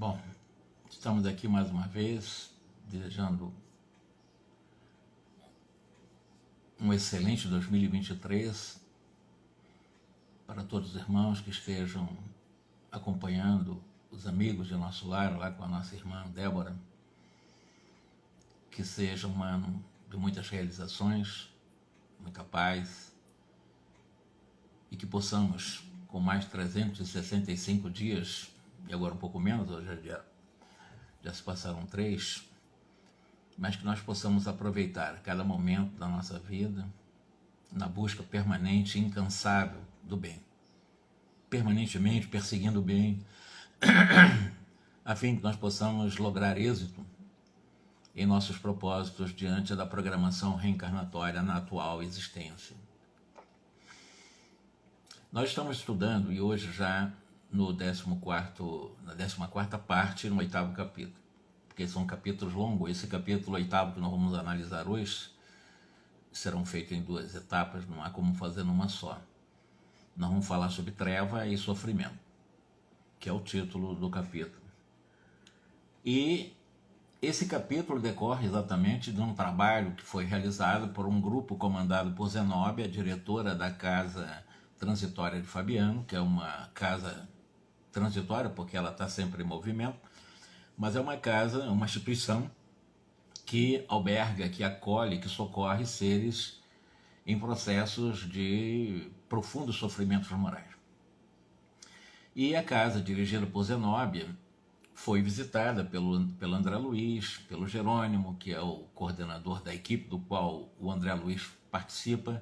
Bom, estamos aqui mais uma vez, desejando um excelente 2023 para todos os irmãos que estejam acompanhando os amigos de nosso lar, lá com a nossa irmã Débora, que seja um ano de muitas realizações, muita paz, e que possamos, com mais 365 dias, e agora um pouco menos, hoje já se passaram 3, mas que nós possamos aproveitar cada momento da nossa vida na busca permanente e incansável do bem, permanentemente perseguindo o bem, a fim que nós possamos lograr êxito em nossos propósitos diante da programação reencarnatória na atual existência. Nós estamos estudando, e hoje já no na 14ª parte, no 8º capítulo, porque são capítulos longos. Esse capítulo 8º que nós vamos analisar hoje serão feitos em 2 etapas, não há como fazer numa só. Nós vamos falar sobre treva e sofrimento, que é o título do capítulo. E esse capítulo decorre exatamente de um trabalho que foi realizado por um grupo comandado por Zenóbia, diretora da Casa Transitória de Fabiano, que é uma casa transitória porque ela está sempre em movimento, mas é uma casa, uma instituição que alberga, que acolhe, que socorre seres em processos de profundos sofrimentos morais. E a casa, dirigida por Zenóbia, foi visitada pelo André Luiz, pelo Jerônimo, que é o coordenador da equipe do qual o André Luiz participa,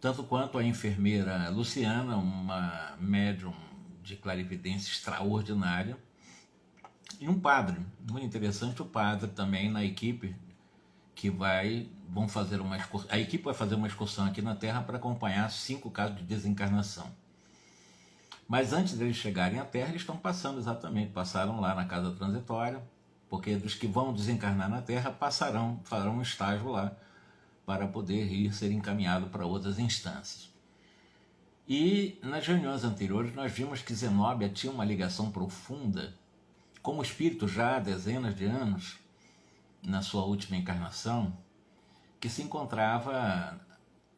tanto quanto a enfermeira Luciana, uma médium de clarividência extraordinária, e um padre, muito interessante, o padre também na equipe, que a equipe vai fazer uma excursão aqui na Terra para acompanhar 5 casos de desencarnação. Mas antes deles chegarem à Terra, eles passaram lá na casa transitória, porque dos que vão desencarnar na Terra farão um estágio lá para poder ser encaminhado para outras instâncias. E nas reuniões anteriores nós vimos que Zenóbia tinha uma ligação profunda com o espírito já há dezenas de anos, na sua última encarnação, que se encontrava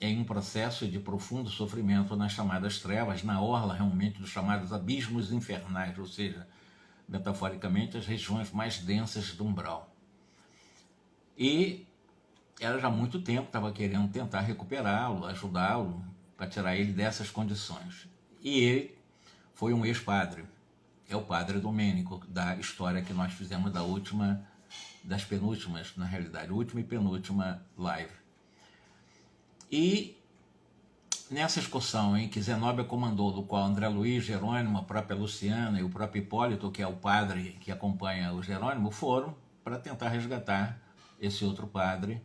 em um processo de profundo sofrimento nas chamadas trevas, na orla realmente dos chamados abismos infernais, ou seja, metaforicamente, as regiões mais densas do umbral. E ela já há muito tempo estava querendo tentar recuperá-lo, ajudá-lo, para tirar ele dessas condições. E ele foi um ex-padre, é o padre Domênico, da história que nós fizemos das penúltimas, na realidade, última e penúltima live. E nessa excursão em que Zenóbia comandou, do qual André Luiz, Jerônimo, a própria Luciana e o próprio Hipólito, que é o padre que acompanha o Jerônimo, foram para tentar resgatar esse outro padre,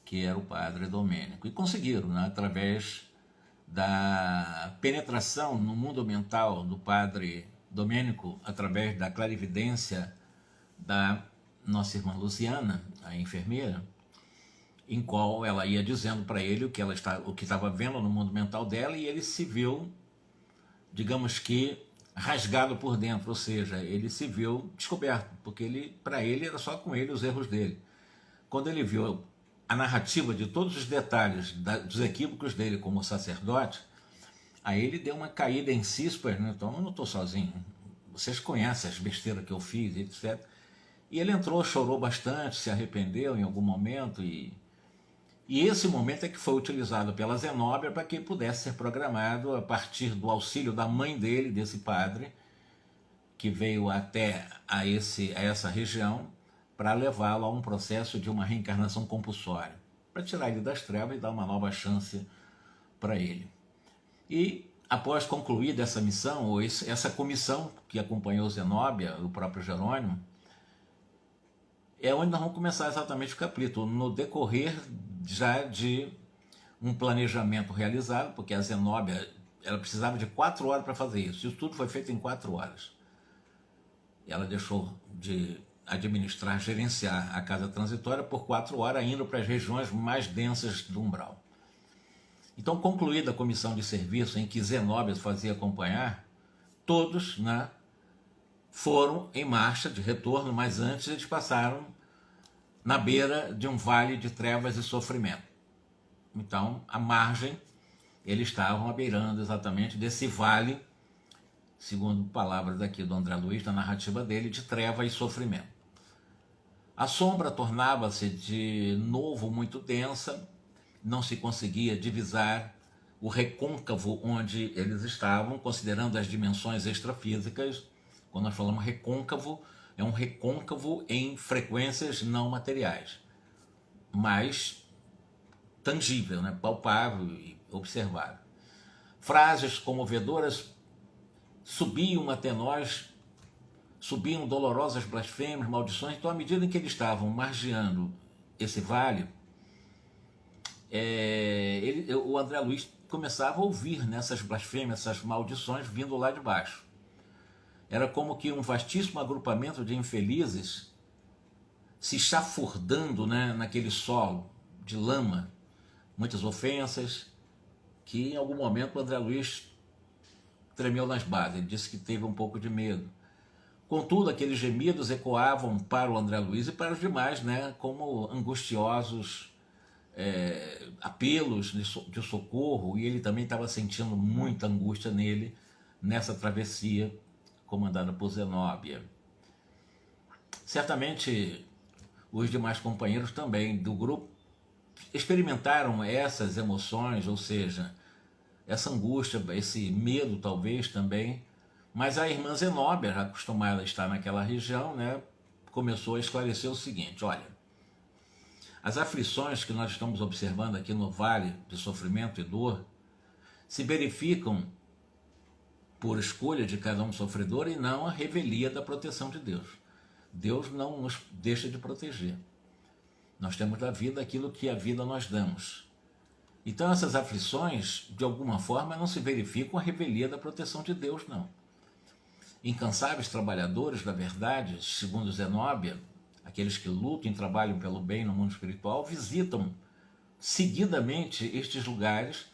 que era o padre Domênico. E conseguiram, né, através da penetração no mundo mental do padre Domênico, através da clarividência da nossa irmã Luciana, a enfermeira, em qual ela ia dizendo para ele o que estava vendo no mundo mental dela, e ele se viu, digamos que, rasgado por dentro, ou seja, ele se viu descoberto, porque para ele era só com ele os erros dele. Quando ele viu a narrativa de todos os detalhes dos equívocos dele como sacerdote, aí ele deu uma caída em si, então eu não estou sozinho, vocês conhecem as besteiras que eu fiz, etc. E ele entrou, chorou bastante, se arrependeu em algum momento, e esse momento é que foi utilizado pela Zenóbia para que pudesse ser programado a partir do auxílio da mãe dele, desse padre, que veio até a essa região, para levá-lo a um processo de uma reencarnação compulsória, para tirar ele das trevas e dar uma nova chance para ele. E após concluída essa missão, ou essa comissão que acompanhou Zenóbia, o próprio Jerônimo, é onde nós vamos começar exatamente o capítulo, no decorrer já de um planejamento realizado, porque a Zenóbia ela precisava de 4 horas para fazer isso. Isso tudo foi feito em 4 horas. Ela deixou de administrar, gerenciar a casa transitória por 4 horas, indo para as regiões mais densas do umbral. Então, concluída a comissão de serviço em que Zenóbia fazia acompanhar, todos, né, foram em marcha de retorno, mas antes eles passaram na beira de um vale de trevas e sofrimento. Então, à margem, eles estavam à beirando exatamente desse vale, segundo palavras aqui do André Luiz, da narrativa dele, de treva e sofrimento. A sombra tornava-se de novo muito densa, não se conseguia divisar o recôncavo onde eles estavam, considerando as dimensões extrafísicas. Quando nós falamos recôncavo, é um recôncavo em frequências não materiais, mas tangível, né? Palpável e observável. Frases comovedoras subiam até nós, subiam dolorosas blasfêmias, maldições. Então, à medida em que eles estavam margeando esse vale, o André Luiz começava a ouvir nessas blasfêmias, essas maldições vindo lá de baixo. Era como que um vastíssimo agrupamento de infelizes se chafurdando, né, naquele solo de lama, muitas ofensas, que em algum momento o André Luiz tremeu nas bases. Ele disse que teve um pouco de medo. Contudo, aqueles gemidos ecoavam para o André Luiz e para os demais, né, como angustiosos apelos de socorro, e ele também estava sentindo muita angústia nele nessa travessia comandada por Zenóbia. Certamente os demais companheiros também do grupo experimentaram essas emoções, ou seja, essa angústia, esse medo talvez também, mas a irmã Zenóbia, já acostumada a estar naquela região, né, começou a esclarecer o seguinte: olha, as aflições que nós estamos observando aqui no vale de sofrimento e dor se verificam por escolha de cada um sofredor e não a revelia da proteção de Deus. Deus não nos deixa de proteger. Nós temos da vida aquilo que a vida nós damos. Então essas aflições, de alguma forma, não se verificam a revelia da proteção de Deus, não. Incansáveis trabalhadores da verdade, segundo Zenóbia, aqueles que lutam e trabalham pelo bem no mundo espiritual, visitam seguidamente estes lugares,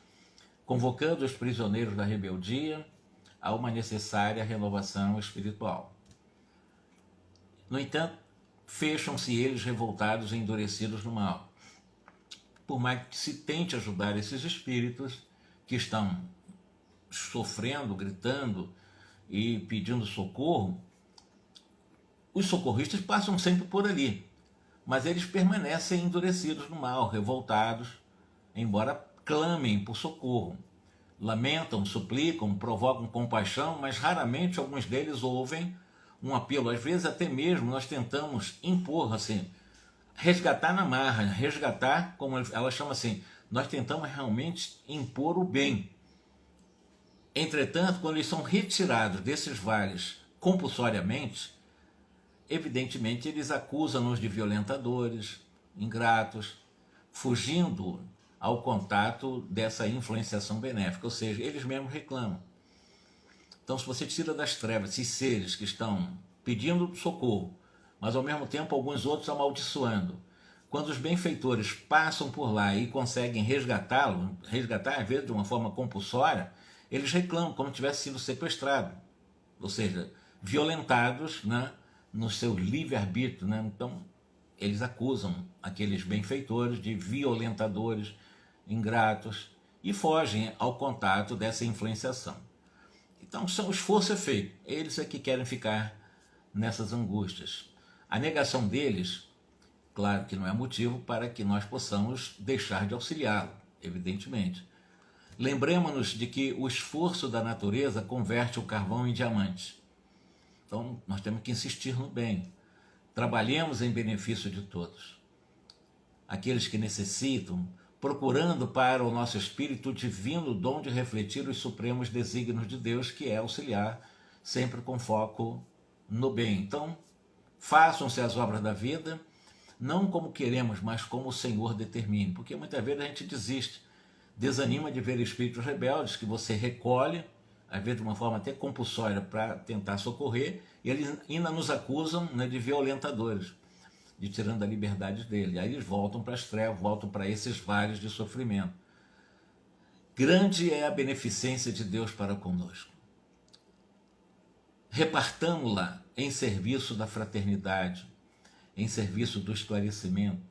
convocando os prisioneiros da rebeldia a uma necessária renovação espiritual. No entanto, fecham-se eles revoltados e endurecidos no mal. Por mais que se tente ajudar esses espíritos que estão sofrendo, gritando e pedindo socorro, os socorristas passam sempre por ali, mas eles permanecem endurecidos no mal, revoltados, embora clamem por socorro. Lamentam, suplicam, provocam compaixão, mas raramente alguns deles ouvem um apelo. Às vezes até mesmo nós tentamos impor, assim, resgatar na marra, resgatar, como ela chama assim, nós tentamos realmente impor o bem. Entretanto, quando eles são retirados desses vales compulsoriamente, evidentemente eles acusam-nos de violentadores, ingratos, fugindo ao contato dessa influenciação benéfica, ou seja, eles mesmos reclamam. Então, se você tira das trevas esses seres que estão pedindo socorro, mas ao mesmo tempo alguns outros amaldiçoando, quando os benfeitores passam por lá e conseguem resgatar às vezes de uma forma compulsória, eles reclamam como se tivesse sido sequestrado, ou seja, violentados, né, no seu livre-arbítrio, né? Então, eles acusam aqueles benfeitores de violentadores, ingratos, e fogem ao contato dessa influenciação. Então, o esforço é feito. Eles é que querem ficar nessas angústias. A negação deles, claro que não é motivo para que nós possamos deixar de auxiliá-lo, evidentemente. Lembremos-nos de que o esforço da natureza converte o carvão em diamante. Então, nós temos que insistir no bem. Trabalhemos em benefício de todos. Aqueles que necessitam, procurando para o nosso espírito divino o dom de refletir os supremos desígnios de Deus, que é auxiliar, sempre com foco no bem. Então, façam-se as obras da vida, não como queremos, mas como o Senhor determine. Porque muitas vezes a gente desiste, desanima de ver espíritos rebeldes que você recolhe, às vezes de uma forma até compulsória, para tentar socorrer, e eles ainda nos acusam, né, de violentadores, de tirando a liberdade dele. Aí eles voltam para as trevas, voltam para esses vales de sofrimento. Grande é a beneficência de Deus para conosco. repartamo-la em serviço da fraternidade, em serviço do esclarecimento,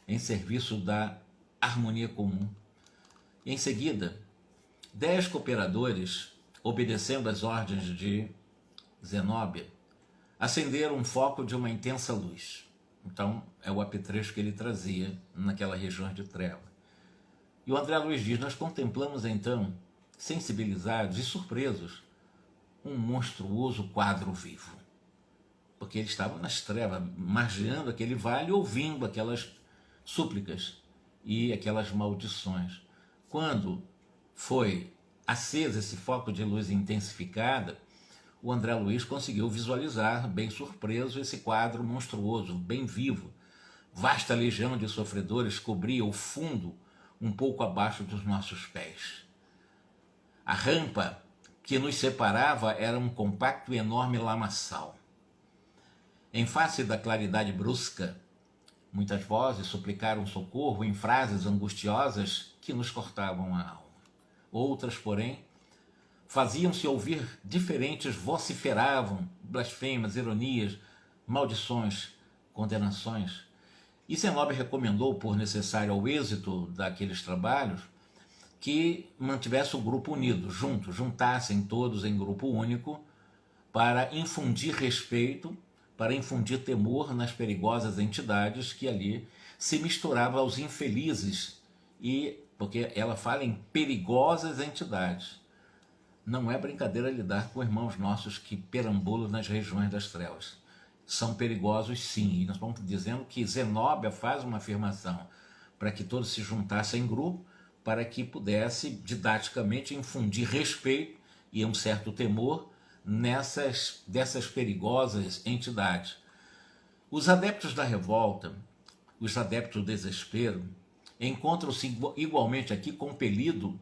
em serviço da harmonia comum. E em seguida, 10 cooperadores, obedecendo às ordens de Zenóbia, acenderam um foco de uma intensa luz. Então, é o apetrecho que ele trazia naquela região de treva. E o André Luiz diz, nós contemplamos então, sensibilizados e surpresos, um monstruoso quadro vivo. Porque ele estava nas trevas, margeando aquele vale, ouvindo aquelas súplicas e aquelas maldições. Quando foi acesa esse foco de luz intensificada, o André Luiz conseguiu visualizar, bem surpreso, esse quadro monstruoso, bem vivo. Vasta legião de sofredores cobria o fundo um pouco abaixo dos nossos pés. A rampa que nos separava era um compacto e enorme lamaçal. Em face da claridade brusca, muitas vozes suplicaram socorro em frases angustiosas que nos cortavam a alma. Outras, porém, faziam-se ouvir diferentes, vociferavam blasfemas, ironias, maldições, condenações. E Zenóbia recomendou, por necessário ao êxito daqueles trabalhos, que mantivesse o grupo unido, juntassem todos em grupo único para infundir respeito, para infundir temor nas perigosas entidades que ali se misturavam aos infelizes, e porque ela fala em perigosas entidades. Não é brincadeira lidar com irmãos nossos que perambulam nas regiões das trevas. São perigosos sim, e nós estamos dizendo que Zenóbia faz uma afirmação para que todos se juntassem em grupo, para que pudesse didaticamente infundir respeito e um certo temor dessas perigosas entidades. Os adeptos da revolta, os adeptos do desespero, encontram-se igualmente aqui compelidos,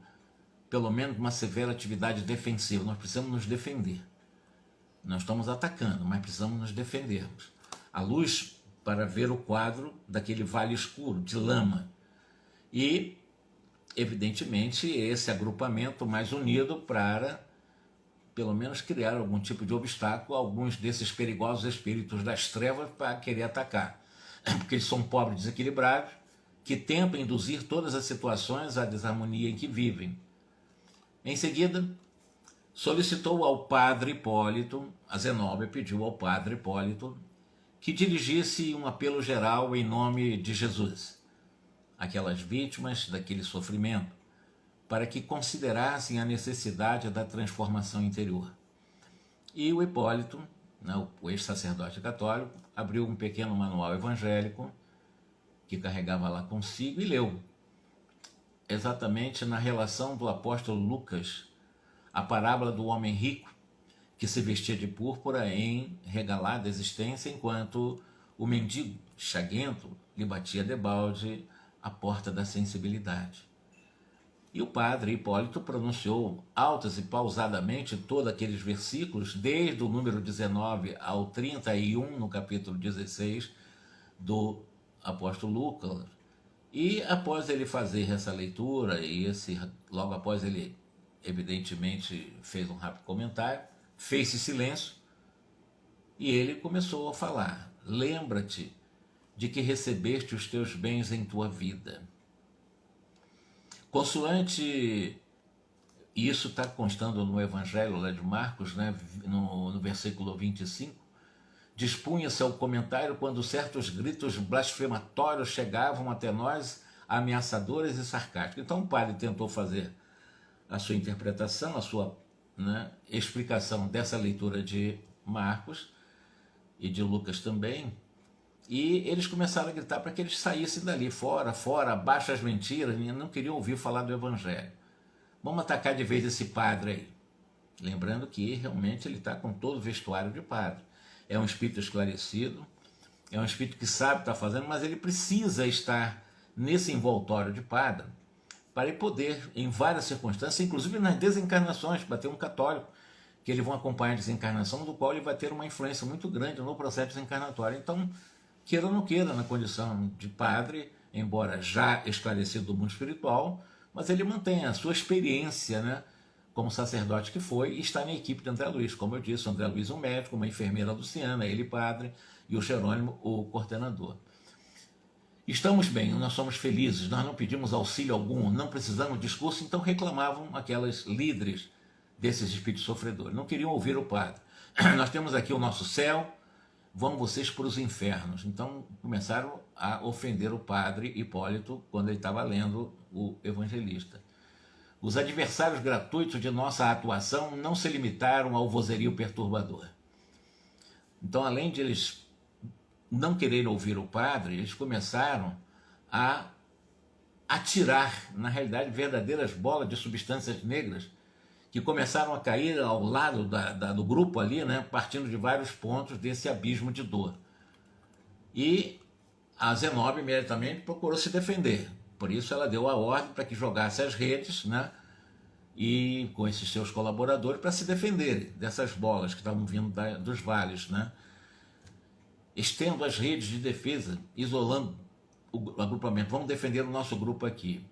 pelo menos, uma severa atividade defensiva. Nós precisamos nos defender. Nós estamos atacando, mas precisamos nos defendermos. A luz para ver o quadro daquele vale escuro, de lama. E, evidentemente, esse agrupamento mais unido para, pelo menos, criar algum tipo de obstáculo a alguns desses perigosos espíritos das trevas para querer atacar. Porque eles são pobres, desequilibrados, que tentam induzir todas as situações à desarmonia em que vivem. Em seguida, solicitou ao padre Hipólito, a Zenóbia pediu ao padre Hipólito que dirigisse um apelo geral em nome de Jesus, aquelas vítimas daquele sofrimento, para que considerassem a necessidade da transformação interior. E o Hipólito, o ex-sacerdote católico, abriu um pequeno manual evangélico que carregava lá consigo e leu, exatamente na relação do apóstolo Lucas, a parábola do homem rico que se vestia de púrpura em regalada existência, enquanto o mendigo chaguento lhe batia debalde à porta da sensibilidade. E o padre Hipólito pronunciou altas e pausadamente todos aqueles versículos, desde o número 19 ao 31, no capítulo 16 do apóstolo Lucas. E após ele fazer essa leitura, logo após ele, evidentemente, fez um rápido comentário, fez-se silêncio, e ele começou a falar: lembra-te de que recebeste os teus bens em tua vida. Consoante, e isso está constando no Evangelho lá de Marcos, no versículo 25, dispunha-se ao comentário quando certos gritos blasfematórios chegavam até nós, ameaçadores e sarcásticos. Então o padre tentou fazer a sua interpretação, a sua explicação dessa leitura de Marcos e de Lucas também, e eles começaram a gritar para que eles saíssem dali, fora, abaixo as mentiras, não queriam ouvir falar do Evangelho. Vamos atacar de vez esse padre aí. Lembrando que realmente ele está com todo o vestuário de padre. É um espírito esclarecido, é um espírito que sabe o que está fazendo, mas ele precisa estar nesse envoltório de padre para ele poder, em várias circunstâncias, inclusive nas desencarnações, para ter um católico, que eles vão acompanhar a desencarnação, do qual ele vai ter uma influência muito grande no processo desencarnatório. Então, queira ou não queira, na condição de padre, embora já esclarecido do mundo espiritual, mas ele mantém a sua experiência, como sacerdote que foi, e está na equipe de André Luiz. Como eu disse, o André Luiz, um médico, uma enfermeira Luciana, ele padre, e o Jerônimo, o coordenador. Estamos bem, nós somos felizes, nós não pedimos auxílio algum, não precisamos de discurso, então reclamavam aquelas líderes desses espíritos sofredores. Não queriam ouvir o padre. Nós temos aqui o nosso céu, vão vocês para os infernos. Então começaram a ofender o padre Hipólito quando ele estava lendo o Evangelista. Os adversários gratuitos de nossa atuação não se limitaram ao vozerio perturbador. Então, além de eles não quererem ouvir o padre, eles começaram a atirar, na realidade, verdadeiras bolas de substâncias negras que começaram a cair ao lado do grupo ali, né, partindo de vários pontos desse abismo de dor. E a Zenobia imediatamente procurou se defender. Por isso ela deu a ordem para que jogasse as redes, né, e com esses seus colaboradores para se defenderem dessas bolas que estavam vindo dos vales, né. Estendo as redes de defesa, isolando o agrupamento. Vamos defender o nosso grupo aqui.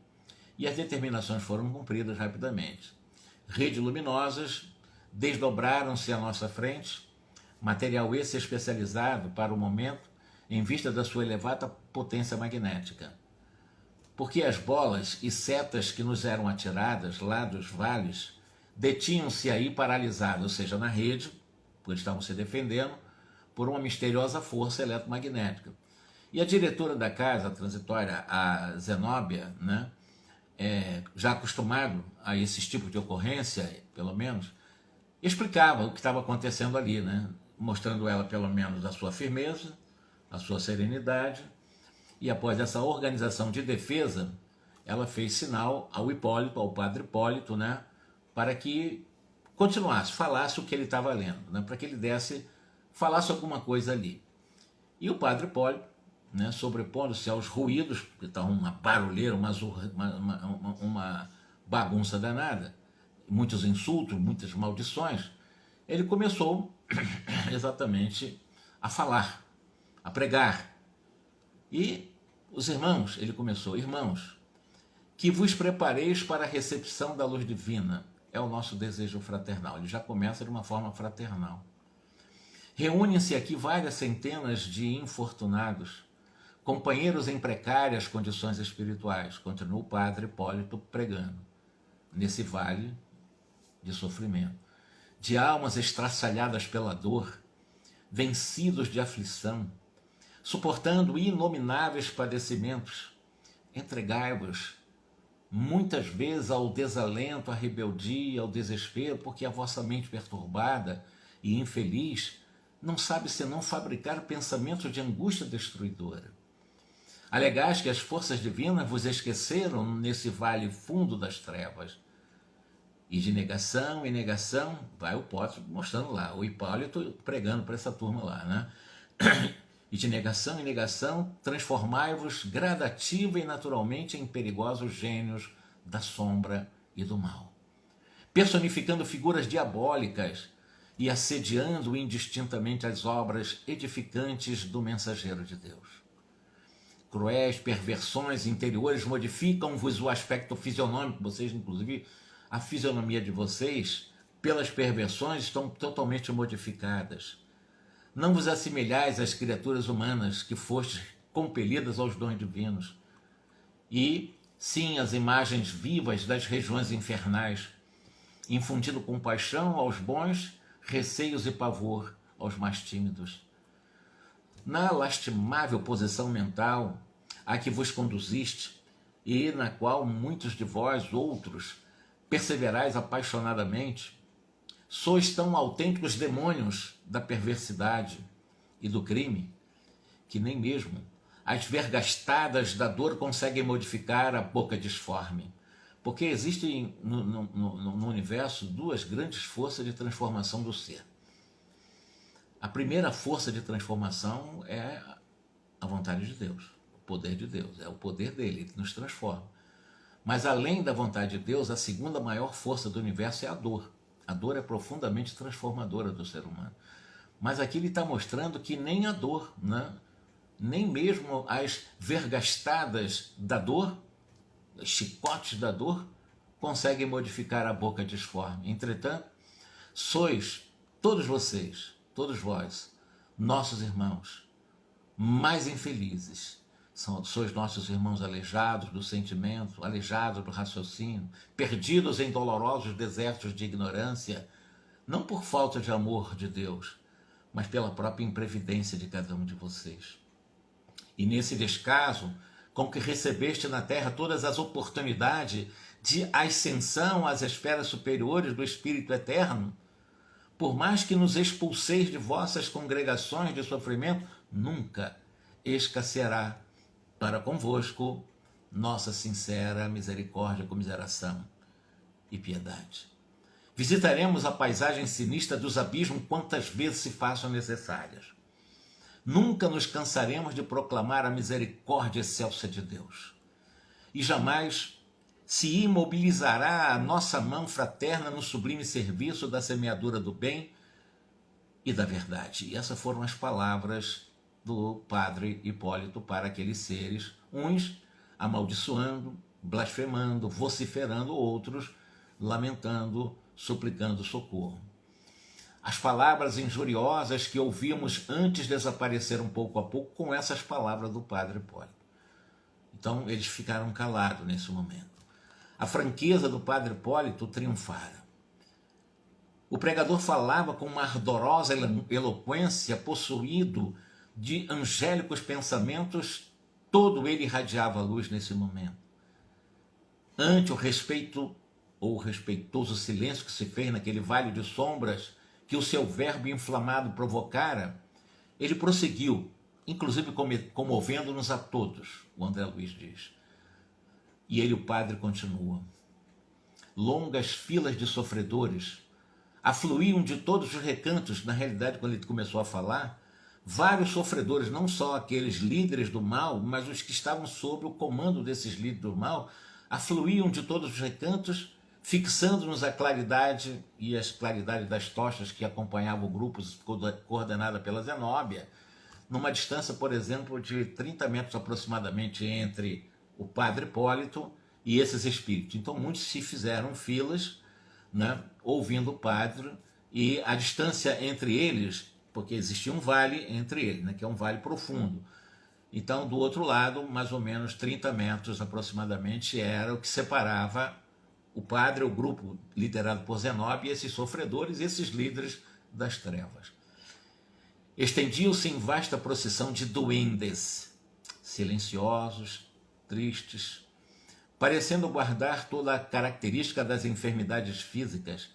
E as determinações foram cumpridas rapidamente. Redes luminosas desdobraram-se à nossa frente, material esse especializado para o momento, em vista da sua elevada potência magnética. Porque as bolas e setas que nos eram atiradas lá dos vales detinham-se aí paralisadas, ou seja, na rede, pois estavam se defendendo, por uma misteriosa força eletromagnética. E a diretora da casa transitória, a Zenóbia, né, já acostumado a esses tipos de ocorrência, pelo menos, explicava o que estava acontecendo ali, né, mostrando ela, pelo menos, a sua firmeza, a sua serenidade, e após essa organização de defesa, ela fez sinal ao Hipólito, ao padre Hipólito, né, para que continuasse, falasse o que ele estava lendo, né, para que ele falasse alguma coisa ali. E o padre Hipólito, né, sobrepondo-se aos ruídos, que estavam uma barulheira, uma bagunça danada, muitos insultos, muitas maldições, ele começou exatamente a falar, a pregar. E os irmãos, ele começou, irmãos, que vos prepareis para a recepção da luz divina, é o nosso desejo fraternal. Ele já começa de uma forma fraternal. Reúnem-se aqui várias centenas de infortunados, companheiros em precárias condições espirituais, continua o padre Hipólito pregando, nesse vale de sofrimento, de almas estraçalhadas pela dor, vencidos de aflição, suportando inomináveis padecimentos, entregai-vos muitas vezes ao desalento, à rebeldia, ao desespero, porque a vossa mente perturbada e infeliz não sabe senão fabricar pensamentos de angústia destruidora. Alegais que as forças divinas vos esqueceram nesse vale fundo das trevas. E de negação em negação, vai o Pote mostrando lá, o Hipólito pregando para essa turma lá, né? E de negação em negação, transformai-vos gradativa e naturalmente em perigosos gênios da sombra e do mal, personificando figuras diabólicas e assediando indistintamente as obras edificantes do mensageiro de Deus. Cruéis perversões interiores modificam-vos o aspecto fisionômico, vocês, inclusive, a fisionomia de vocês, pelas perversões, estão totalmente modificadas. Não vos assemelhais às criaturas humanas que fostes compelidas aos dons divinos, e sim às imagens vivas das regiões infernais, infundindo compaixão aos bons, receios e pavor aos mais tímidos. Na lastimável posição mental a que vos conduziste, e na qual muitos de vós, outros, perseverais apaixonadamente, sois tão autênticos demônios da perversidade e do crime, que nem mesmo as vergastadas da dor conseguem modificar a boca disforme, porque existem no universo duas grandes forças de transformação do ser. A primeira força de transformação é a vontade de Deus, o poder de Deus, é o poder dele, ele nos transforma. Mas além da vontade de Deus, a segunda maior força do universo é a dor. A dor é profundamente transformadora do ser humano. Mas aqui ele está mostrando que nem a dor, né? Nem mesmo as vergastadas da dor, os chicotes da dor, conseguem modificar a boca disforme. Entretanto, sois, todos vocês, todos vós, nossos irmãos, mais infelizes. Sois nossos irmãos aleijados do sentimento, aleijados do raciocínio, perdidos em dolorosos desertos de ignorância, não por falta de amor de Deus, mas pela própria imprevidência de cada um de vocês. E nesse descaso, com que recebeste na terra todas as oportunidades de ascensão às esferas superiores do Espírito Eterno, por mais que nos expulseis de vossas congregações de sofrimento, nunca escasseará para convosco nossa sincera misericórdia, comiseração e piedade. Visitaremos a paisagem sinistra dos abismos quantas vezes se façam necessárias. Nunca nos cansaremos de proclamar a misericórdia excelsa de Deus. E jamais se imobilizará a nossa mão fraterna no sublime serviço da semeadura do bem e da verdade. E essas foram as palavras do padre Hipólito para aqueles seres, uns amaldiçoando, blasfemando, vociferando, outros lamentando, suplicando socorro. As palavras injuriosas que ouvimos antes desapareceram pouco a pouco com essas palavras do padre Hipólito. Então eles ficaram calados nesse momento. A franqueza do padre Hipólito triunfara. O pregador falava com uma ardorosa eloquência, possuído de angélicos pensamentos, todo ele irradiava luz nesse momento. Ante o respeito ou o respeitoso silêncio que se fez naquele vale de sombras que o seu verbo inflamado provocara, ele prosseguiu, inclusive comovendo-nos a todos, o André Luiz diz. E ele, o padre, continua. Longas filas de sofredores afluíam de todos os recantos. Na realidade, quando ele começou a falar, vários sofredores, não só aqueles líderes do mal, mas os que estavam sob o comando desses líderes do mal, afluíam de todos os recantos, fixando-nos a claridade e as claridades das tochas que acompanhavam o grupo coordenada pela Zenóbia, numa distância, por exemplo, de 30 metros aproximadamente entre o padre Hipólito e esses espíritos. Então muitos se fizeram filas, né, ouvindo o padre, e a distância entre eles, porque existia um vale entre eles, né, que é um vale profundo. Então, do outro lado, mais ou menos 30 metros aproximadamente, era o que separava o padre, o grupo liderado por Zenóbia, e esses sofredores, esses líderes das trevas. Estendiam-se em vasta procissão de duendes, silenciosos, tristes, parecendo guardar toda a característica das enfermidades físicas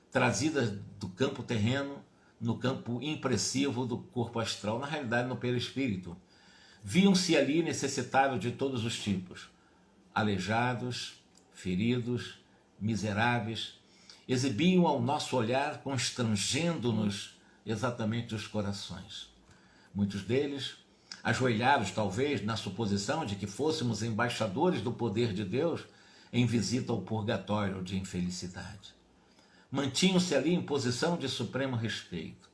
trazidas do campo terreno no campo impressivo do corpo astral, na realidade no perispírito. Viam-se ali necessitados de todos os tipos, aleijados, feridos, miseráveis, exibiam ao nosso olhar, constrangendo-nos exatamente os corações. Muitos deles, ajoelhados talvez na suposição de que fôssemos embaixadores do poder de Deus em visita ao purgatório de infelicidade. Mantinham-se ali em posição de supremo respeito,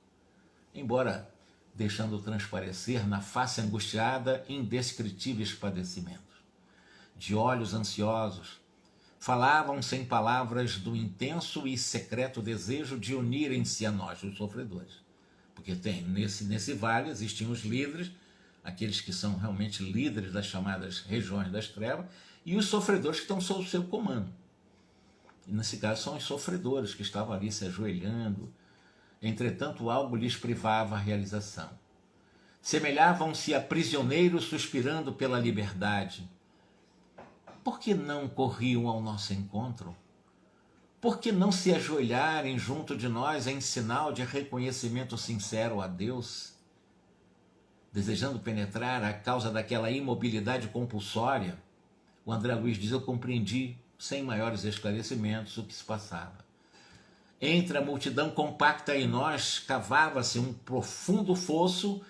embora deixando transparecer na face angustiada indescritíveis padecimentos. De olhos ansiosos, falavam sem palavras do intenso e secreto desejo de unirem-se a nós, os sofredores. Porque nesse vale existiam os líderes, aqueles que são realmente líderes das chamadas regiões das trevas, e os sofredores que estão sob o seu comando. E nesse caso são os sofredores que estavam ali se ajoelhando. Entretanto, algo lhes privava a realização. Semelhavam-se a prisioneiros suspirando pela liberdade. Por que não corriam ao nosso encontro? Por que não se ajoelharem junto de nós em sinal de reconhecimento sincero a Deus? Desejando penetrar a causa daquela imobilidade compulsória, o André Luiz diz, eu compreendi, sem maiores esclarecimentos, o que se passava. Entre a multidão compacta em nós, cavava-se um profundo fosso,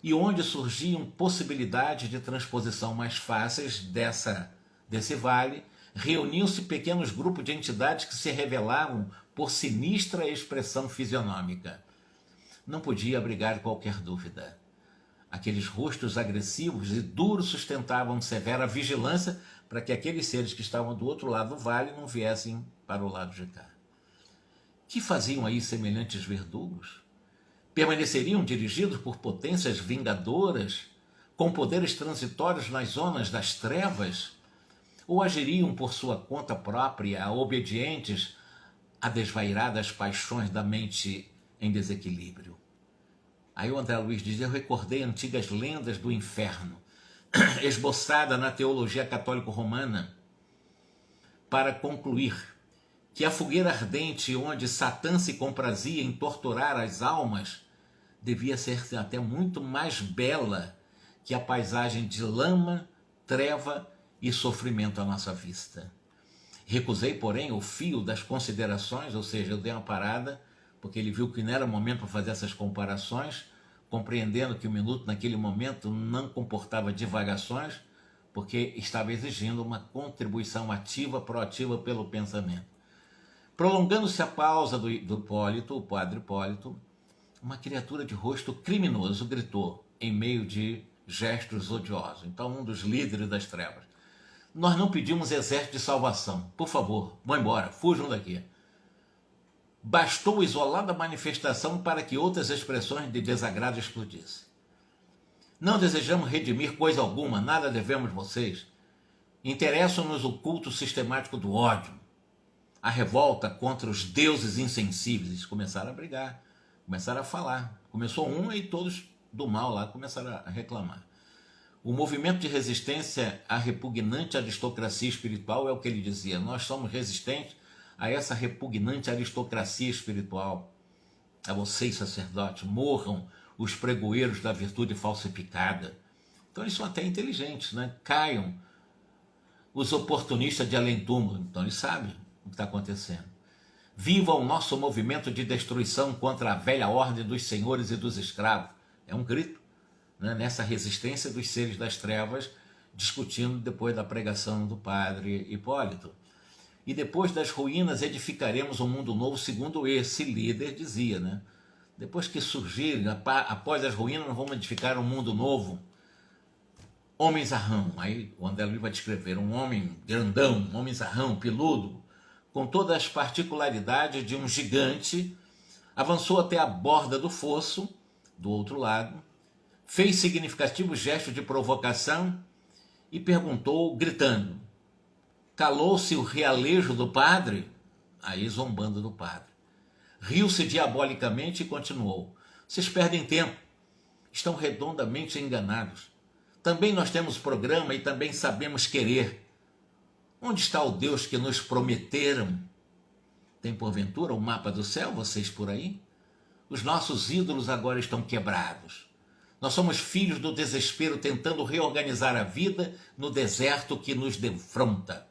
e onde surgiam possibilidades de transposição mais fáceis desse vale, reuniam-se pequenos grupos de entidades que se revelavam por sinistra expressão fisionômica. Não podia abrigar qualquer dúvida. Aqueles rostos agressivos e duros sustentavam severa vigilância para que aqueles seres que estavam do outro lado do vale não viessem para o lado de cá. Que faziam aí semelhantes verdugos? Permaneceriam dirigidos por potências vingadoras, com poderes transitórios nas zonas das trevas? Ou agiriam por sua conta própria, obedientes a desvairadas paixões da mente em desequilíbrio? Aí o André Luiz diz: eu recordei antigas lendas do inferno, esboçada na teologia católico-romana, para concluir que a fogueira ardente onde Satã se comprazia em torturar as almas devia ser até muito mais bela que a paisagem de lama, treva e sofrimento à nossa vista. Recusei, porém, o fio das considerações, ou seja, eu dei uma parada, porque ele viu que não era momento para fazer essas comparações, compreendendo que o minuto naquele momento não comportava divagações, porque estava exigindo uma contribuição ativa, proativa pelo pensamento. Prolongando-se a pausa do Hipólito, o padre Hipólito, uma criatura de rosto criminoso gritou, em meio de gestos odiosos. Então, um dos líderes das trevas: nós não pedimos exército de salvação. Por favor, vão embora, fujam daqui. Bastou isolada manifestação para que outras expressões de desagrado explodissem. Não desejamos redimir coisa alguma, nada devemos vocês. Interessa-nos o culto sistemático do ódio, a revolta contra os deuses insensíveis. Eles começaram a brigar, começaram a falar. Começou um e todos do mal lá começaram a reclamar. O movimento de resistência à repugnante aristocracia espiritual é o que ele dizia: nós somos resistentes a essa repugnante aristocracia espiritual. A vocês, sacerdotes, morram os pregoeiros da virtude falsificada. Então eles são até inteligentes, né? Caiam os oportunistas de além-túmulo. Então eles sabem o que está acontecendo. Viva o nosso movimento de destruição contra a velha ordem dos senhores e dos escravos. É um grito, né, nessa resistência dos seres das trevas, discutindo depois da pregação do padre Hipólito. E depois das ruínas edificaremos um mundo novo, segundo esse líder dizia, né? Depois que surgirem, após as ruínas, nós vamos edificar um mundo novo. Homem zarrão, aí o André Luiz vai descrever um homem grandão, um homem zarrão, peludo, com todas as particularidades de um gigante, avançou até a borda do fosso, do outro lado, fez significativos gestos de provocação e perguntou, gritando. Calou-se o realejo do padre, aí zombando do padre. Riu-se diabolicamente e continuou: vocês perdem tempo, estão redondamente enganados. Também nós temos programa e também sabemos querer. Onde está o Deus que nos prometeram? Tem porventura o mapa do céu, vocês por aí? Os nossos ídolos agora estão quebrados. Nós somos filhos do desespero tentando reorganizar a vida no deserto que nos defronta.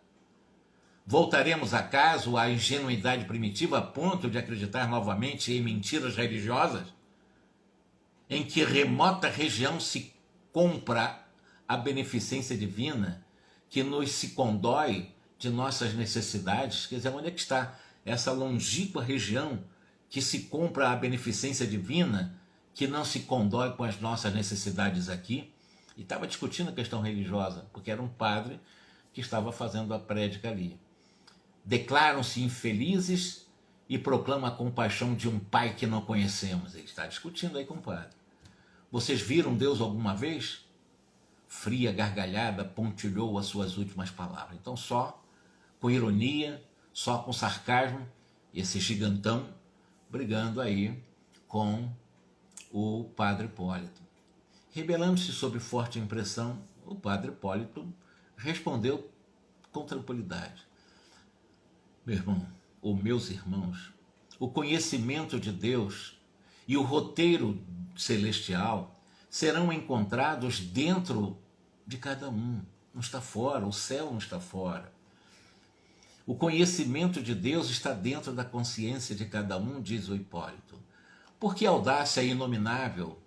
Voltaremos acaso à ingenuidade primitiva a ponto de acreditar novamente em mentiras religiosas? Em que remota região se compra a beneficência divina que nos se condói de nossas necessidades? Quer dizer, onde é que está essa longínqua região que se compra a beneficência divina que não se condói com as nossas necessidades aqui? E estava discutindo a questão religiosa, porque era um padre que estava fazendo a prédica ali. Declaram-se infelizes e proclamam a compaixão de um pai que não conhecemos. Ele está discutindo aí com o padre. Vocês viram Deus alguma vez? Fria gargalhada pontilhou as suas últimas palavras. Então só com ironia, só com sarcasmo, esse gigantão brigando aí com o padre Hipólito. Rebelando-se sob forte impressão, o padre Hipólito respondeu com tranquilidade: meu irmão, ou meus irmãos, o conhecimento de Deus e o roteiro celestial serão encontrados dentro de cada um, não está fora, o céu não está fora. O conhecimento de Deus está dentro da consciência de cada um, diz o Hipólito. Por que audácia inominável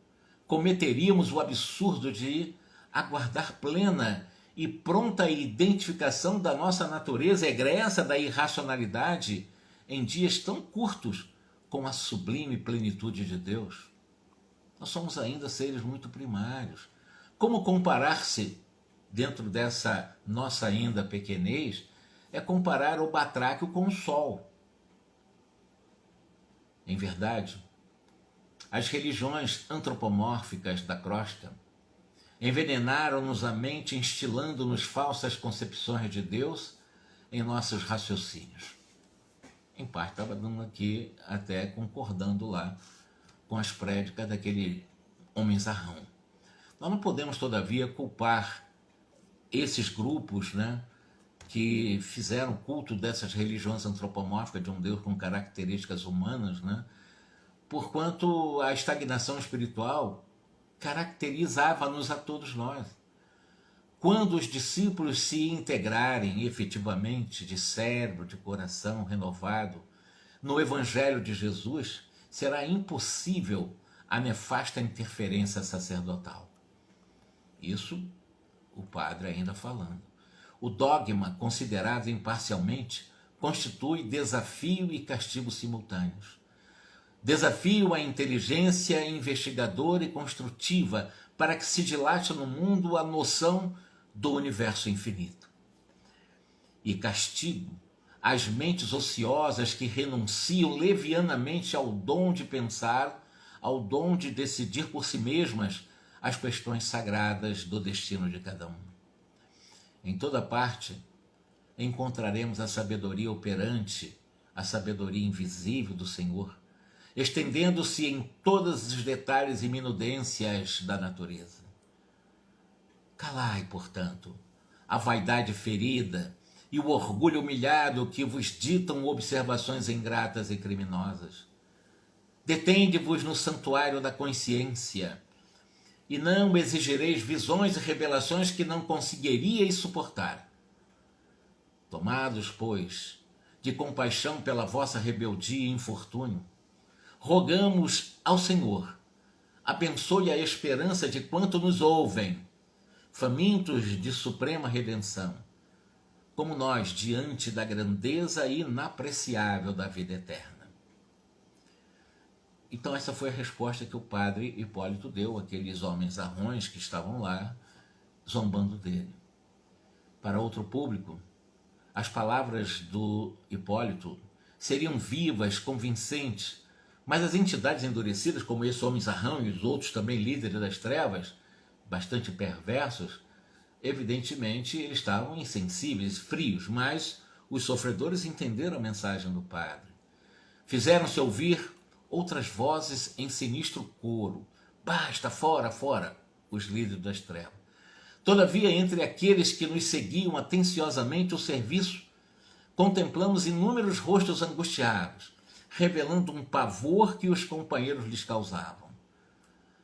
cometeríamos o absurdo de aguardar plena e pronta identificação da nossa natureza egressa da irracionalidade em dias tão curtos com a sublime plenitude de Deus? Nós somos ainda seres muito primários. Como comparar-se dentro dessa nossa ainda pequenez é comparar o batráquio com o sol. Em verdade, as religiões antropomórficas da crosta envenenaram-nos a mente, instilando-nos falsas concepções de Deus em nossos raciocínios. Em parte, estava dando aqui, até concordando lá com as prédicas daquele homem zarrão. Nós não podemos, todavia, culpar esses grupos, né, que fizeram culto dessas religiões antropomórficas de um Deus com características humanas, né, porquanto a estagnação espiritual caracterizava-nos a todos nós. Quando os discípulos se integrarem efetivamente de cérebro, de coração renovado no Evangelho de Jesus, será impossível a nefasta interferência sacerdotal. Isso o padre ainda falando. O dogma, considerado imparcialmente, constitui desafio e castigo simultâneos. Desafio à inteligência investigadora e construtiva para que se dilate no mundo a noção do universo infinito. E castigo às mentes ociosas que renunciam levianamente ao dom de pensar, ao dom de decidir por si mesmas as questões sagradas do destino de cada um. Em toda parte encontraremos a sabedoria operante, a sabedoria invisível do Senhor, estendendo-se em todos os detalhes e minudências da natureza. Calai, portanto, a vaidade ferida e o orgulho humilhado que vos ditam observações ingratas e criminosas. Detende-vos no santuário da consciência, e não exigireis visões e revelações que não conseguiríeis suportar. Tomados, pois, de compaixão pela vossa rebeldia e infortúnio, rogamos ao Senhor, abençoe a esperança de quanto nos ouvem, famintos de suprema redenção, como nós diante da grandeza inapreciável da vida eterna. Então essa foi a resposta que o padre Hipólito deu àqueles homens zarrões que estavam lá zombando dele. Para outro público, as palavras do Hipólito seriam vivas, convincentes, mas as entidades endurecidas, como esse homem zarrão e os outros também líderes das trevas, bastante perversos, evidentemente eles estavam insensíveis, frios, mas os sofredores entenderam a mensagem do padre. Fizeram-se ouvir outras vozes em sinistro coro. Basta, fora, fora, os líderes das trevas. Todavia, entre aqueles que nos seguiam atenciosamente o serviço, contemplamos inúmeros rostos angustiados, revelando um pavor que os companheiros lhes causavam.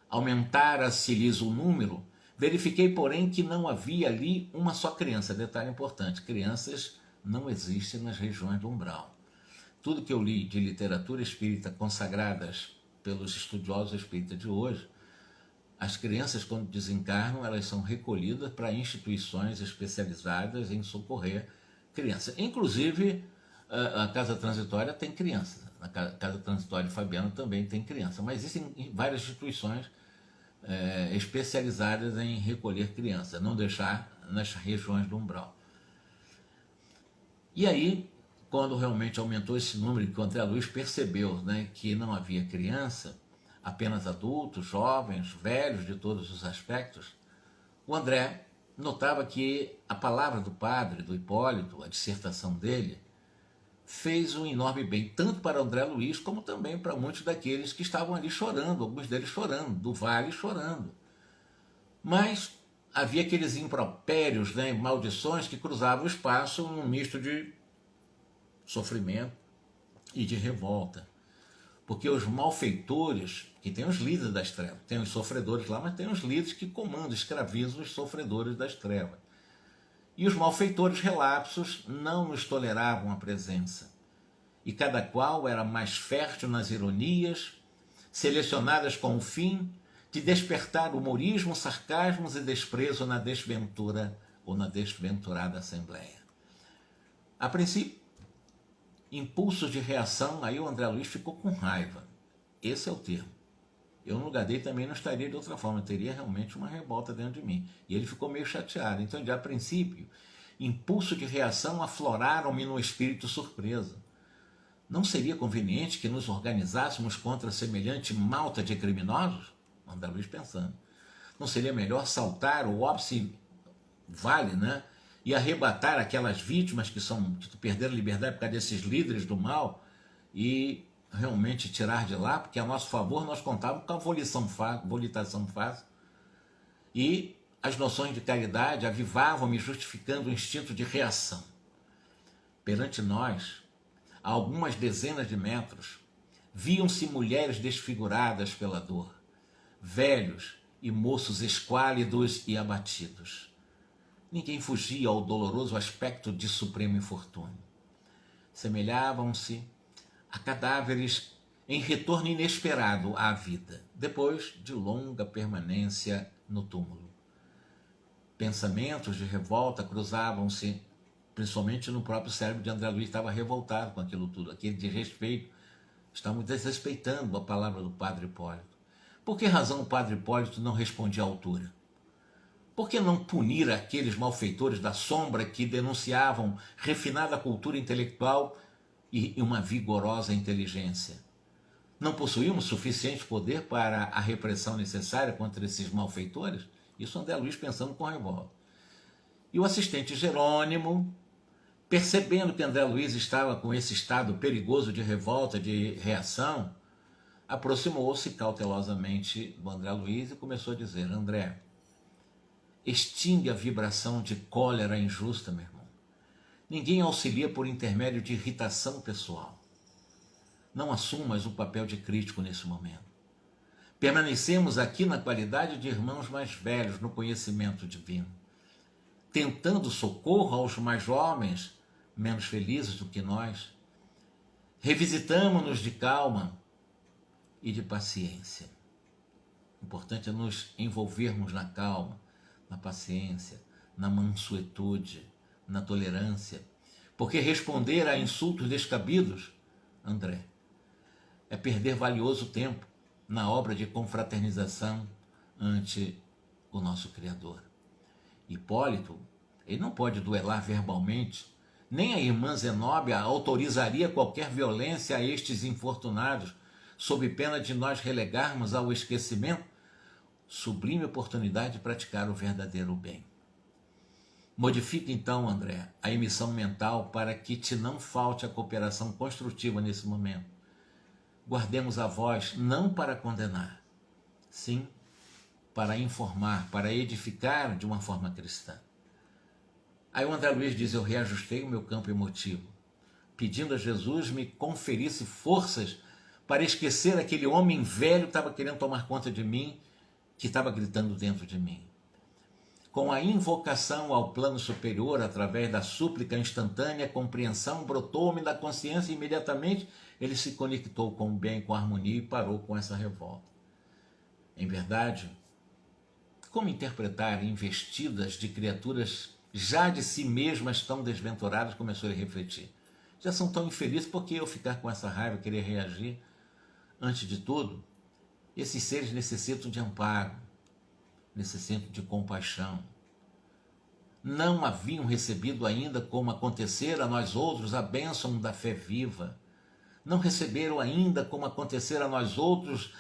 Aumentara-se-lhes o número, verifiquei, porém, que não havia ali uma só criança. Detalhe importante, crianças não existem nas regiões do umbral. Tudo que eu li de literatura espírita consagradas pelos estudiosos espíritas de hoje, as crianças, quando desencarnam, elas são recolhidas para instituições especializadas em socorrer crianças. Inclusive, a Casa Transitória tem criança. A Casa Transitória de Fabiano também tem criança. Mas existem várias instituições especializadas em recolher crianças, não deixar nas regiões do umbral. E aí, quando realmente aumentou esse número, que o André Luiz percebeu, né, que não havia criança, apenas adultos, jovens, velhos de todos os aspectos, o André notava que a palavra do padre, do Hipólito, a dissertação dele, fez um enorme bem, tanto para André Luiz, como também para muitos daqueles que estavam ali chorando, alguns deles chorando, do vale chorando. Mas havia aqueles impropérios, né, maldições que cruzavam o espaço num misto de sofrimento e de revolta. Porque os malfeitores, que tem os líderes das trevas, tem os sofredores lá, mas tem os líderes que comandam, escravizam os sofredores das trevas. E os malfeitores relapsos não nos toleravam a presença. E cada qual era mais fértil nas ironias, selecionadas com o fim de despertar humorismo, sarcasmos e desprezo na desventura ou na desventurada assembleia. A princípio, impulsos de reação, aí o André Luiz ficou com raiva. Esse é o termo. eu no lugar dele também não estaria de outra forma, teria realmente uma revolta dentro de mim. E ele ficou meio chateado. Então, de a princípio, impulso de reação afloraram-me no espírito surpresa. Não seria conveniente que nos organizássemos contra semelhante malta de criminosos? André Luiz pensando. Não seria melhor saltar o óbice vale, né? E arrebatar aquelas vítimas que perderam a liberdade por causa desses líderes do mal e realmente tirar de lá, porque a nosso favor nós contávamos com a volitação fácil e as noções de caridade avivavam-me justificando o instinto de reação. Perante nós, a algumas dezenas de metros, viam-se mulheres desfiguradas pela dor, velhos e moços esquálidos e abatidos. Ninguém fugia ao doloroso aspecto de supremo infortúnio. Semelhavam-se a cadáveres em retorno inesperado à vida, depois de longa permanência no túmulo. Pensamentos de revolta cruzavam-se, principalmente no próprio cérebro de André Luiz, estava revoltado com aquilo tudo, aquele desrespeito. Estamos desrespeitando a palavra do Padre Hipólito. Por que razão o Padre Hipólito não respondia à altura? Por que não punir aqueles malfeitores da sombra que denunciavam refinada cultura intelectual e uma vigorosa inteligência? Não possuímos suficiente poder para a repressão necessária contra esses malfeitores? Isso André Luiz pensando com revolta. E o assistente Jerônimo, percebendo que André Luiz estava com esse estado perigoso de revolta, de reação, aproximou-se cautelosamente do André Luiz e começou a dizer: André, extingue a vibração de cólera injusta, meu irmão. Ninguém auxilia por intermédio de irritação pessoal. Não assumas o papel de crítico nesse momento. Permanecemos aqui na qualidade de irmãos mais velhos no conhecimento divino, tentando socorro aos mais jovens, menos felizes do que nós. Revisitamo-nos de calma e de paciência. O importante é nos envolvermos na calma, na paciência, na mansuetude, na tolerância, porque responder a insultos descabidos, André, é perder valioso tempo na obra de confraternização ante o nosso Criador. Hipólito, ele não pode duelar verbalmente, nem a irmã Zenóbia autorizaria qualquer violência a estes infortunados, sob pena de nós relegarmos ao esquecimento sublime oportunidade de praticar o verdadeiro bem. Modifique então, André, a emissão mental para que te não falte a cooperação construtiva nesse momento. Guardemos a voz não para condenar, sim para informar, para edificar de uma forma cristã. Aí o André Luiz diz: eu reajustei o meu campo emotivo, pedindo a Jesus me conferisse forças para esquecer aquele homem velho que estava querendo tomar conta de mim, que estava gritando dentro de mim. Com a invocação ao plano superior, através da súplica instantânea, a compreensão brotou-me da consciência e imediatamente ele se conectou com o bem, com a harmonia e parou com essa revolta. Em verdade, como interpretar investidas de criaturas já de si mesmas tão desventuradas? Começou a refletir. Já são tão infelizes, por que eu ficar com essa raiva, querer reagir? Antes de tudo, esses seres necessitam de amparo, necessitam de compaixão. Não haviam recebido ainda, como acontecer a nós outros, a bênção da fé viva. Não receberam ainda, como acontecer a nós outros,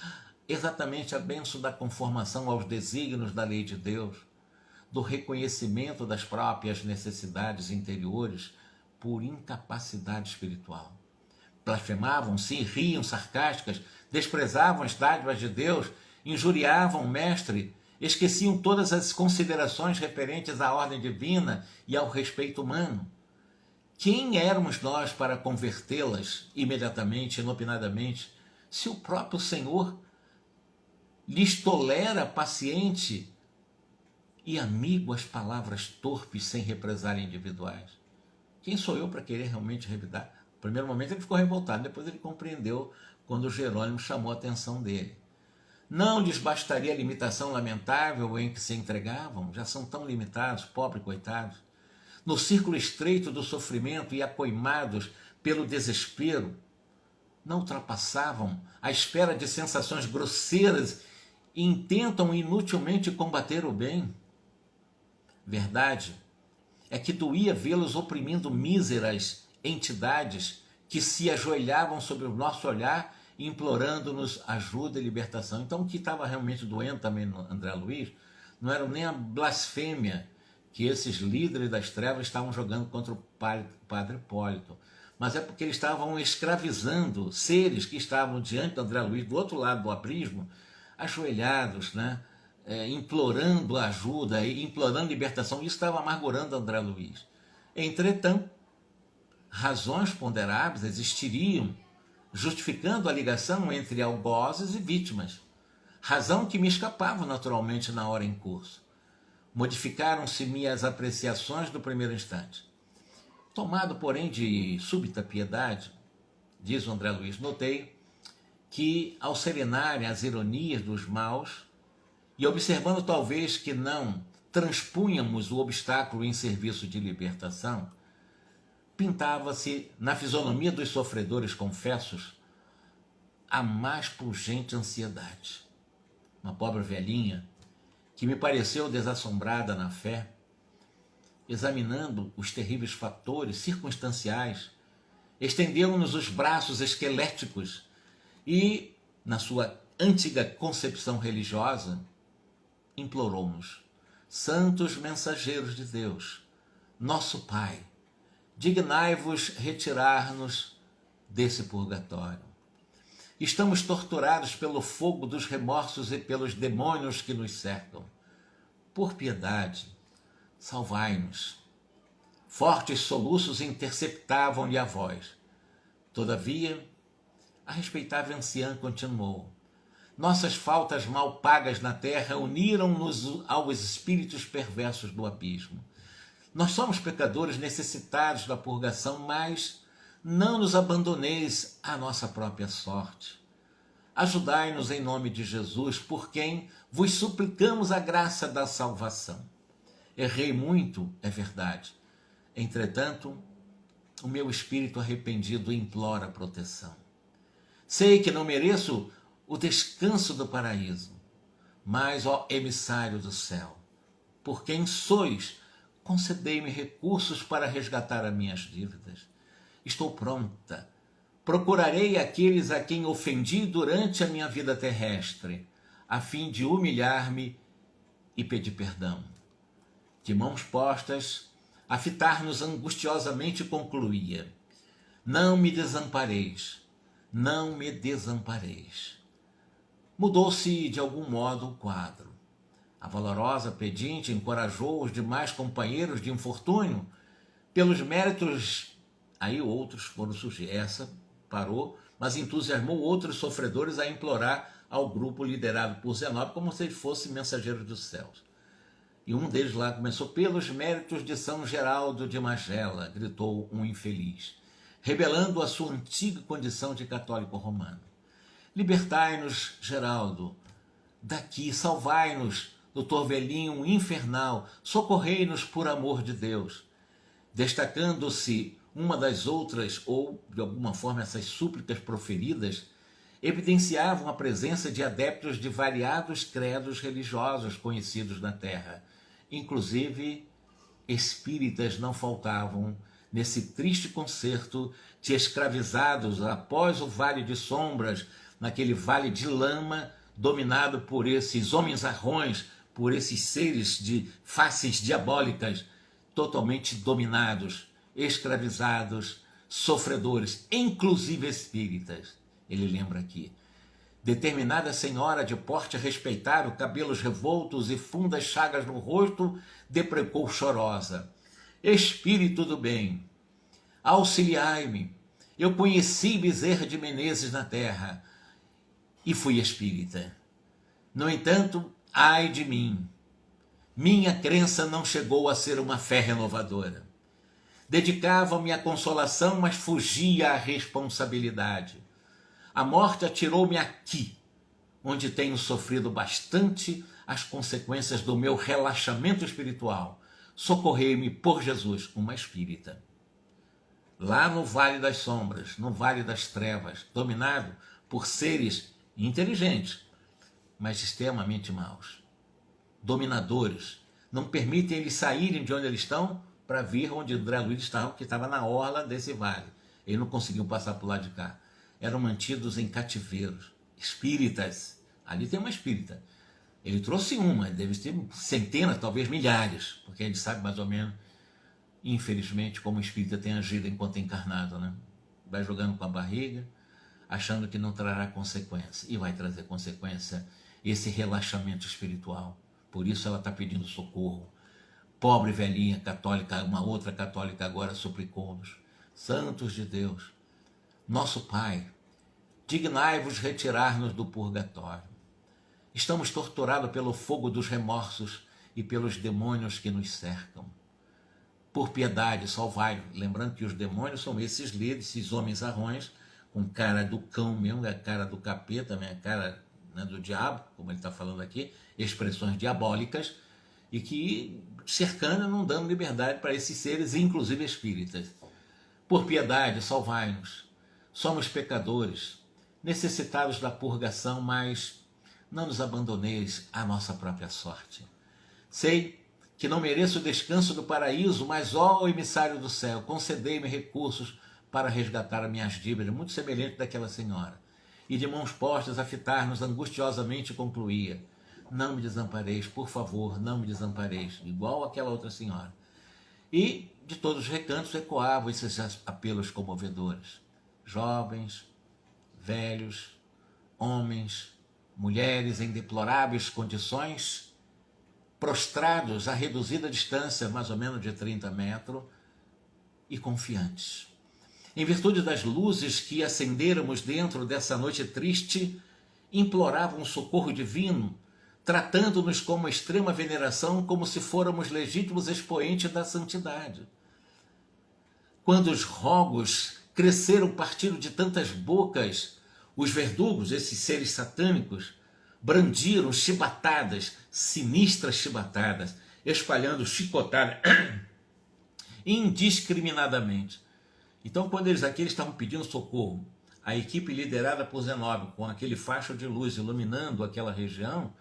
exatamente a bênção da conformação aos desígnios da lei de Deus, do reconhecimento das próprias necessidades interiores por incapacidade espiritual. Blasfemavam, se riam sarcásticas, desprezavam as dádivas de Deus, injuriavam o mestre, esqueciam todas as considerações referentes à ordem divina e ao respeito humano. Quem éramos nós para convertê-las imediatamente, inopinadamente, se o próprio Senhor lhes tolera paciente e amigo as palavras torpes sem represália individuais? Quem sou eu para querer realmente revidar? No primeiro momento ele ficou revoltado, depois ele compreendeu quando Jerônimo chamou a atenção dele. Não lhes bastaria a limitação lamentável em que se entregavam? Já são tão limitados, pobres coitados, no círculo estreito do sofrimento e acoimados pelo desespero. não ultrapassavam a esfera de sensações grosseiras e intentam inutilmente combater o bem? Verdade é que doía vê-los oprimindo míseras entidades que se ajoelhavam sob o nosso olhar, implorando-nos ajuda e libertação. Então, o que estava realmente doendo também no André Luiz não era nem a blasfêmia que esses líderes das trevas estavam jogando contra o padre Hipólito, mas é porque eles estavam escravizando seres que estavam diante do André Luiz, do outro lado do abismo, ajoelhados, né? Implorando ajuda, implorando libertação. Isso estava amargurando André Luiz. Entretanto, razões ponderáveis existiriam, justificando a ligação entre algozes e vítimas, razão que me escapava naturalmente na hora em curso. Modificaram-se minhas apreciações do primeiro instante. Tomado, porém, de súbita piedade, diz o André Luiz, notei que, ao serenarem as ironias dos maus, e observando talvez que não transpunhamos o obstáculo em serviço de libertação, pintava-se na fisionomia dos sofredores confessos a mais pungente ansiedade. Uma pobre velhinha, que me pareceu desassombrada na fé, examinando os terríveis fatores circunstanciais, estendeu-nos os braços esqueléticos e, na sua antiga concepção religiosa, implorou-nos: santos mensageiros de Deus, nosso Pai, dignai-vos retirar-nos desse purgatório. Estamos torturados pelo fogo dos remorsos e pelos demônios que nos cercam. Por piedade, salvai-nos. Fortes soluços interceptavam-lhe a voz. Todavia, a respeitável anciã continuou: nossas faltas mal pagas na terra uniram-nos aos espíritos perversos do abismo. Nós somos pecadores necessitados da purgação, mas não nos abandoneis à nossa própria sorte. Ajudai-nos em nome de Jesus, por quem vos suplicamos a graça da salvação. Errei muito, é verdade. Entretanto, o meu espírito arrependido implora proteção. Sei que não mereço o descanso do paraíso, mas, ó emissário do céu, por quem sois, concedei-me recursos para resgatar as minhas dívidas. Estou pronta. Procurarei aqueles a quem ofendi durante a minha vida terrestre, a fim de humilhar-me e pedir perdão. De mãos postas, a fitar-nos angustiosamente concluía: não me desampareis, não me desampareis. Mudou-se de algum modo o quadro. A valorosa pedinte encorajou os demais companheiros de infortúnio pelos méritos. Aí outros foram surgir. Essa parou, mas entusiasmou outros sofredores a implorar ao grupo liderado por Zenóbio como se ele fosse mensageiro dos céus. E um deles lá começou: pelos méritos de São Geraldo de Magela, gritou um infeliz, revelando a sua antiga condição de católico romano. Libertai-nos, Geraldo, daqui, salvai-nos do torvelinho infernal, socorrei-nos por amor de Deus. Destacando-se uma das outras, ou de alguma forma essas súplicas proferidas, evidenciavam a presença de adeptos de variados credos religiosos conhecidos na terra. Inclusive, espíritas não faltavam nesse triste concerto de escravizados após o Vale de Sombras, naquele vale de lama dominado por esses homens arrões, por esses seres de faces diabólicas, totalmente dominados, escravizados, sofredores, inclusive espíritas. Ele lembra aqui: determinada senhora de porte respeitável, cabelos revoltos e fundas chagas no rosto, deprecou chorosa: espírito do bem, auxiliai-me. Eu conheci Bezerra de Menezes na terra e fui espírita. No entanto, ai de mim, minha crença não chegou a ser uma fé renovadora. Dedicava-me à consolação, mas fugia à responsabilidade. A morte atirou-me aqui, onde tenho sofrido bastante as consequências do meu relaxamento espiritual. Socorrei-me por Jesus, uma espírita. lá no Vale das Sombras, no Vale das Trevas, dominado por seres inteligentes, mas extremamente maus, dominadores. Não permitem eles saírem de onde eles estão para vir onde André Luiz estava, que estava na orla desse vale. Ele não conseguiu passar para o lado de cá. Eram mantidos em cativeiros, espíritas. Ali tem uma espírita. Ele trouxe uma, deve ter centenas, talvez milhares, porque a gente sabe mais ou menos, infelizmente, como o espírita tem agido enquanto encarnado, né? Vai jogando com a barriga, achando que não trará consequência. E vai trazer consequência esse relaxamento espiritual. Por isso ela está pedindo socorro. Pobre velhinha católica, uma outra católica agora suplicou-nos. Santos de Deus, nosso Pai, dignai-vos retirar-nos do purgatório. Estamos torturados pelo fogo dos remorsos e pelos demônios que nos cercam. Por piedade, salvai-nos. Lembrando que os demônios são esses líderes, esses homens arrões, com cara do cão mesmo, a cara do capeta, a cara, né, do diabo, como ele está falando aqui, expressões diabólicas, e que cercando, não dando liberdade para esses seres, inclusive espíritas. Por piedade, salvai-nos. Somos pecadores, necessitados da purgação, mas não nos abandoneis à nossa própria sorte. Sei que não mereço o descanso do paraíso, mas, ó emissário do céu, concedei-me recursos para resgatar as minhas dívidas, muito semelhante daquela senhora. E de mãos postas a fitar-nos angustiosamente concluía: não me desampareis, por favor, não me desampareis, igual aquela outra senhora. E de todos os recantos ecoavam esses apelos comovedores. Jovens, velhos, homens, mulheres em deploráveis condições, prostrados a reduzida distância, mais ou menos de 30 metros, e confiantes. Em virtude das luzes que acendêramos dentro dessa noite triste, imploravam um socorro divino, tratando-nos com uma extrema veneração, como se fôramos legítimos expoentes da santidade. Quando os rogos cresceram partindo de tantas bocas, os verdugos, esses seres satânicos, brandiram chibatadas, sinistras chibatadas, espalhando chicotadas indiscriminadamente. Então, quando eles estavam pedindo socorro, a equipe liderada por Zenóbio, com aquele facho de luz iluminando aquela região,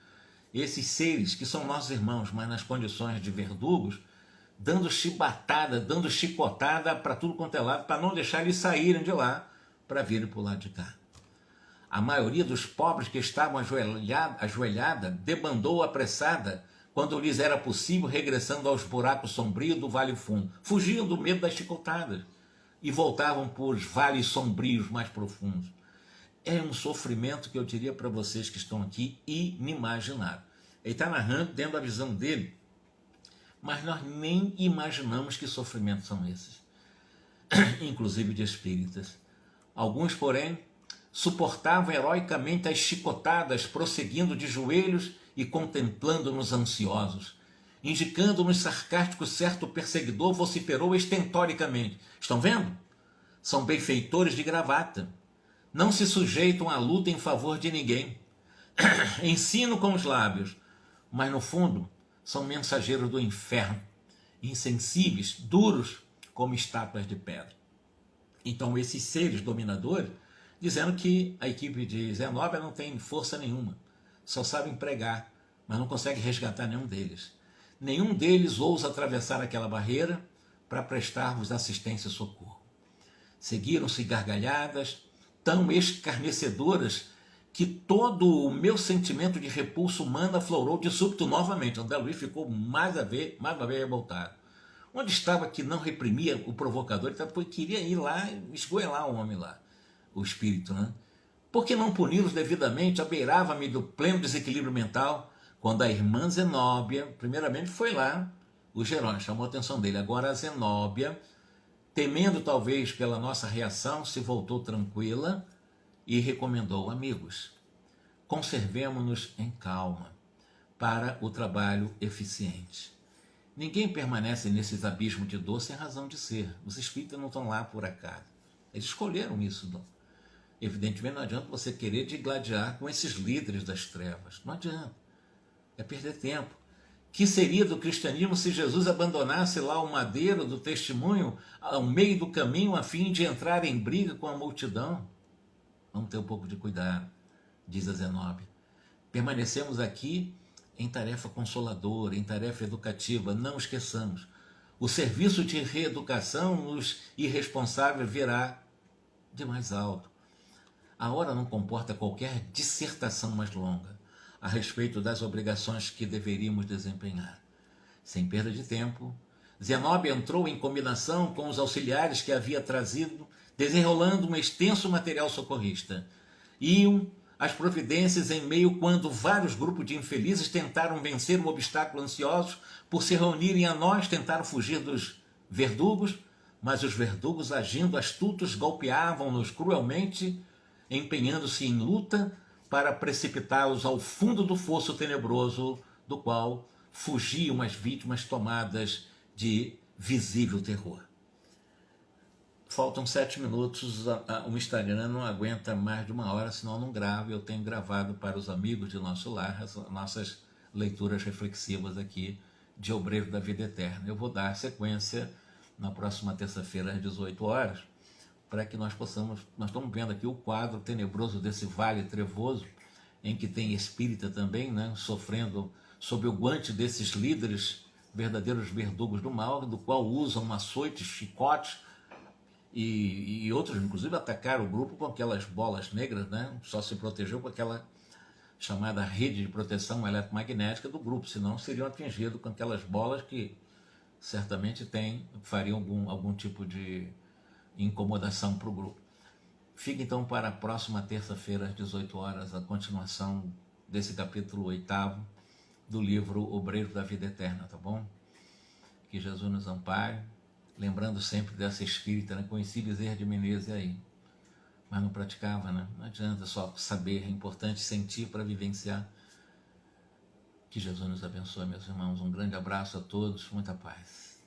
esses seres que são nossos irmãos, mas nas condições de verdugos, dando chibatada, dando chicotada para tudo quanto é lado, para não deixar eles saírem de lá para virem para o lado de cá. A maioria dos pobres que estavam ajoelhada debandou apressada quando lhes era possível, regressando aos buracos sombrios do Vale Fundo. Fugiam do medo das chicotadas e voltavam por vales sombrios mais profundos. É um sofrimento que eu diria para vocês que estão aqui inimaginável. Ele está narrando dentro da visão dele, mas nós nem imaginamos que sofrimentos são esses, inclusive de espíritas. Alguns, porém, suportavam heroicamente as chicotadas, prosseguindo de joelhos e contemplando-nos ansiosos. Indicando-nos sarcástico, certo perseguidor vociferou estentoricamente: estão vendo? São benfeitores de gravata. Não se sujeitam à luta em favor de ninguém. Ensino com os lábios, mas no fundo são mensageiros do inferno, insensíveis, duros como estátuas de pedra. Então esses seres dominadores, dizendo que a equipe de Zenóbia não tem força nenhuma, só sabem pregar, mas não consegue resgatar nenhum deles. Nenhum deles ousa atravessar aquela barreira para prestar-vos assistência e socorro. Seguiram-se gargalhadas tão escarnecedoras que todo o meu sentimento de repulso humano aflorou de súbito novamente. André Luiz ficou mais uma vez revoltado. Onde estava que não reprimia o provocador? Ele queria ir lá e esgoelar o homem lá, o espírito, né? Por que não puni-los devidamente? Abeirava-me do pleno desequilíbrio mental, quando a irmã Zenóbia, primeiramente foi lá, o Jerônimo chamou a atenção dele. Agora a Zenóbia, temendo talvez pela nossa reação, se voltou tranquila e recomendou: amigos, conservemo-nos em calma para o trabalho eficiente. Ninguém permanece nesses abismos de dor sem razão de ser. Os espíritas não estão lá por acaso. Eles escolheram isso. Não. Evidentemente não adianta você querer digladiar com esses líderes das trevas. Não adianta. É perder tempo. Que seria do cristianismo se Jesus abandonasse lá o madeiro do testemunho ao meio do caminho a fim de entrar em briga com a multidão? Vamos ter um pouco de cuidado, diz a Zenóbia. Permanecemos aqui em tarefa consoladora, em tarefa educativa, não esqueçamos. O serviço de reeducação nos irresponsáveis virá de mais alto. A hora não comporta qualquer dissertação mais longa a respeito das obrigações que deveríamos desempenhar. Sem perda de tempo, Zenóbia entrou em combinação com os auxiliares que havia trazido, desenrolando um extenso material socorrista. Iam as providências em meio quando vários grupos de infelizes tentaram vencer o obstáculo ansiosos por se reunirem a nós, tentaram fugir dos verdugos, mas os verdugos, agindo astutos, golpeavam-nos cruelmente, empenhando-se em luta para precipitá-los ao fundo do fosso tenebroso do qual fugiam as vítimas tomadas de visível terror. Faltam 7 minutos, o Instagram não aguenta mais de 1 hora, senão não gravo. Eu tenho gravado para os amigos de nosso lar as nossas leituras reflexivas aqui de Obreiro da Vida Eterna. Eu vou dar sequência na próxima terça-feira às 18 horas, para que nós possamos... Nós estamos vendo aqui o quadro tenebroso desse vale trevoso, em que tem espírita também, né, sofrendo sob o guante desses líderes, verdadeiros verdugos do mal, do qual usam açoites, chicotes, e outros, inclusive, atacaram o grupo com aquelas bolas negras, né? Só se protegeu com aquela chamada rede de proteção eletromagnética do grupo, senão seriam atingidos com aquelas bolas que certamente fariam algum tipo de incomodação para o grupo. Fica então para a próxima terça-feira, às 18 horas, a continuação desse capítulo 8º do livro Obreiro da Vida Eterna, tá bom? Que Jesus nos ampare. Lembrando sempre dessa espírita, né? Conheci Bezerra de Menezes aí, mas não praticava, né? Não adianta só saber, é importante sentir para vivenciar. Que Jesus nos abençoe, meus irmãos. Um grande abraço a todos, muita paz.